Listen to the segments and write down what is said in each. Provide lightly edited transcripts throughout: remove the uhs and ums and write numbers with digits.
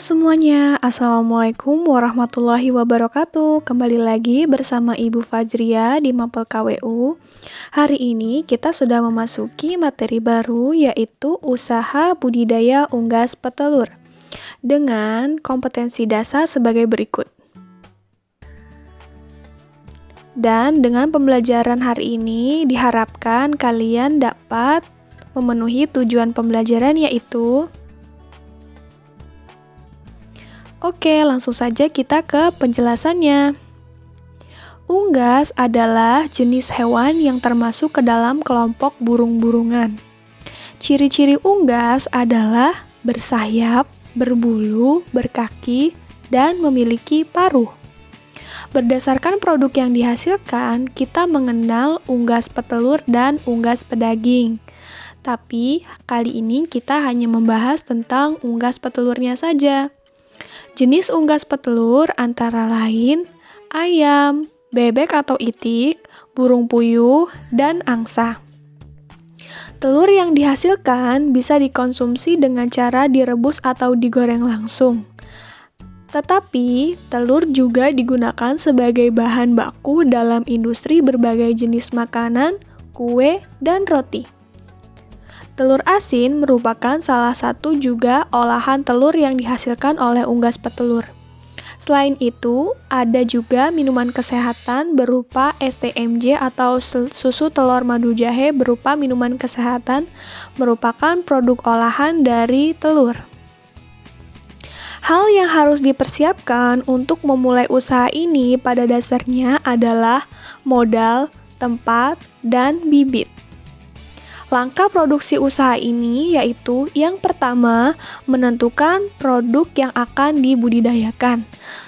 semuanya, Assalamualaikum warahmatullahi wabarakatuh. Kembali lagi bersama Ibu Fajria di Mapel KWU. Hari ini kita sudah memasuki materi baru, yaitu usaha budidaya unggas petelur dengan kompetensi dasar sebagai berikut. Dan dengan pembelajaran hari ini diharapkan kalian dapat memenuhi tujuan pembelajaran, yaitu Oke, langsung saja kita ke penjelasannya. Unggas adalah jenis hewan yang termasuk ke dalam kelompok burung-burungan. Ciri-ciri unggas adalah bersayap, berbulu, berkaki, dan memiliki paruh. Berdasarkan produk yang dihasilkan, kita mengenal unggas petelur dan unggas pedaging. Tapi, kali ini kita hanya membahas tentang unggas petelurnya saja. Jenis unggas petelur antara lain ayam, bebek atau itik, burung puyuh, dan angsa. Telur yang dihasilkan bisa dikonsumsi dengan cara direbus atau digoreng langsung. Tetapi, telur juga digunakan sebagai bahan baku dalam industri berbagai jenis makanan, kue, dan roti. Telur asin merupakan salah satu juga olahan telur yang dihasilkan oleh unggas petelur. Selain itu, ada juga minuman kesehatan berupa STMJ atau susu telur madu jahe berupa minuman kesehatan merupakan produk olahan dari telur. Hal yang harus dipersiapkan untuk memulai usaha ini pada dasarnya adalah modal, tempat, dan bibit. Langkah produksi usaha ini yaitu yang pertama, menentukan produk yang akan dibudidayakan.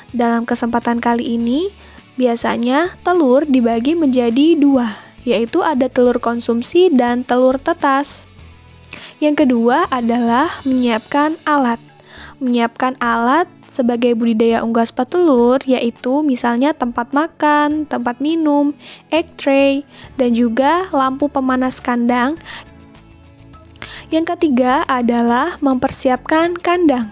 Dalam kesempatan kali ini, biasanya telur dibagi menjadi dua, yaitu ada telur konsumsi dan telur tetas. Yang kedua adalah menyiapkan alat. Menyiapkan alat sebagai budidaya unggas petelur yaitu misalnya tempat makan, tempat minum, egg tray, dan juga lampu pemanas kandang. Yang ketiga adalah mempersiapkan kandang.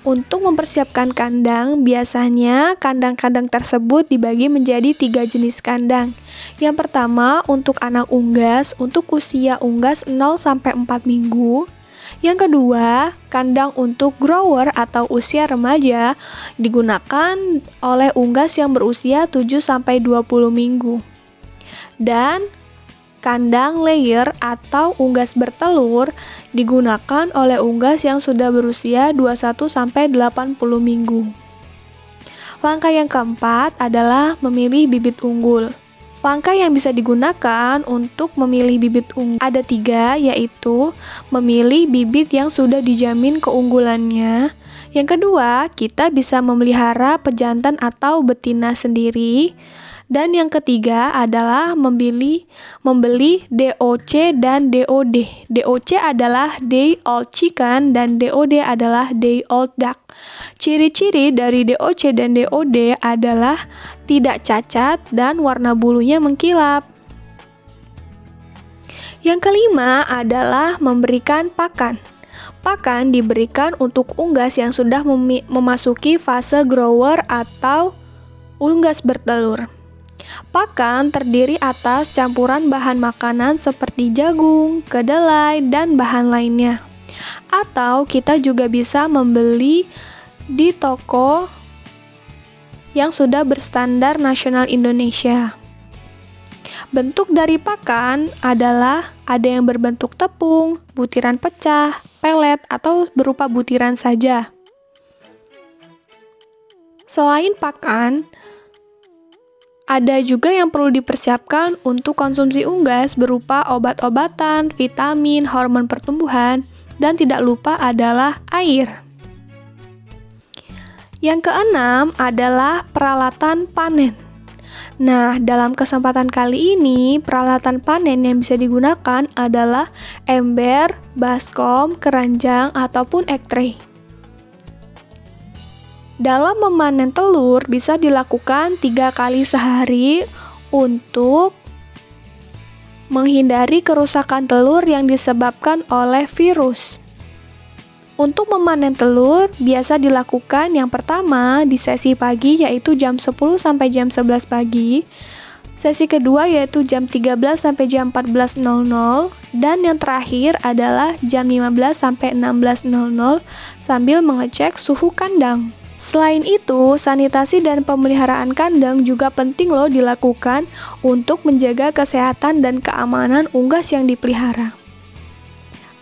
Untuk mempersiapkan kandang, biasanya kandang-kandang tersebut dibagi menjadi 3 jenis kandang. Yang pertama untuk anak unggas, untuk usia unggas 0-4 minggu. Yang kedua, kandang untuk grower atau usia remaja digunakan oleh unggas yang berusia 7-20 minggu. Dan kandang layer atau unggas bertelur digunakan oleh unggas yang sudah berusia 21-80 minggu. Langkah yang keempat adalah memilih bibit unggul. Langkah yang bisa digunakan untuk memilih bibit unggul ada 3, yaitu memilih bibit yang sudah dijamin keunggulannya. Yang kedua, kita bisa memelihara pejantan atau betina sendiri. Dan yang ketiga adalah membeli DOC dan DOD. DOC adalah Day Old Chicken dan DOD adalah Day Old Duck. Ciri-ciri dari DOC dan DOD adalah tidak cacat dan warna bulunya mengkilap. Yang kelima adalah memberikan pakan. Pakan diberikan untuk unggas yang sudah memasuki fase grower atau unggas bertelur. Pakan terdiri atas campuran bahan makanan seperti jagung, kedelai, dan bahan lainnya. Atau kita juga bisa membeli di toko yang sudah berstandar nasional Indonesia. Bentuk dari pakan adalah ada yang berbentuk tepung, butiran pecah, pelet, atau berupa butiran saja. Selain pakan, ada juga yang perlu dipersiapkan untuk konsumsi unggas berupa obat-obatan, vitamin, hormon pertumbuhan, dan tidak lupa adalah air. Yang keenam adalah peralatan panen. Nah, dalam kesempatan kali ini, peralatan panen yang bisa digunakan adalah ember, baskom, keranjang, ataupun egg tray. Dalam memanen telur bisa dilakukan 3 kali sehari untuk menghindari kerusakan telur yang disebabkan oleh virus. Untuk memanen telur, biasa dilakukan yang pertama di sesi pagi yaitu jam 10 sampai jam 11 pagi, sesi kedua yaitu jam 13 sampai jam 14.00, dan yang terakhir adalah jam 15 sampai 16.00 sambil mengecek suhu kandang. Selain itu, sanitasi dan pemeliharaan kandang juga penting loh dilakukan untuk menjaga kesehatan dan keamanan unggas yang dipelihara.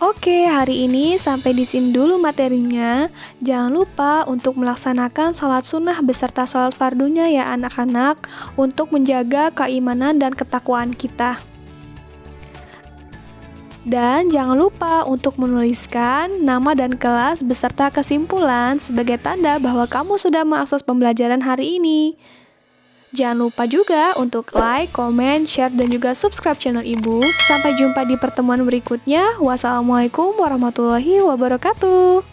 Oke, hari ini sampai di sini dulu materinya. Jangan lupa untuk melaksanakan sholat sunnah beserta sholat fardunya ya anak-anak, untuk menjaga keimanan dan ketakwaan kita. Dan jangan lupa untuk menuliskan nama dan kelas beserta kesimpulan sebagai tanda bahwa kamu sudah mengakses pembelajaran hari ini. Jangan lupa juga untuk like, comment, share, dan juga subscribe channel Ibu. Sampai jumpa di pertemuan berikutnya. Wassalamualaikum warahmatullahi wabarakatuh.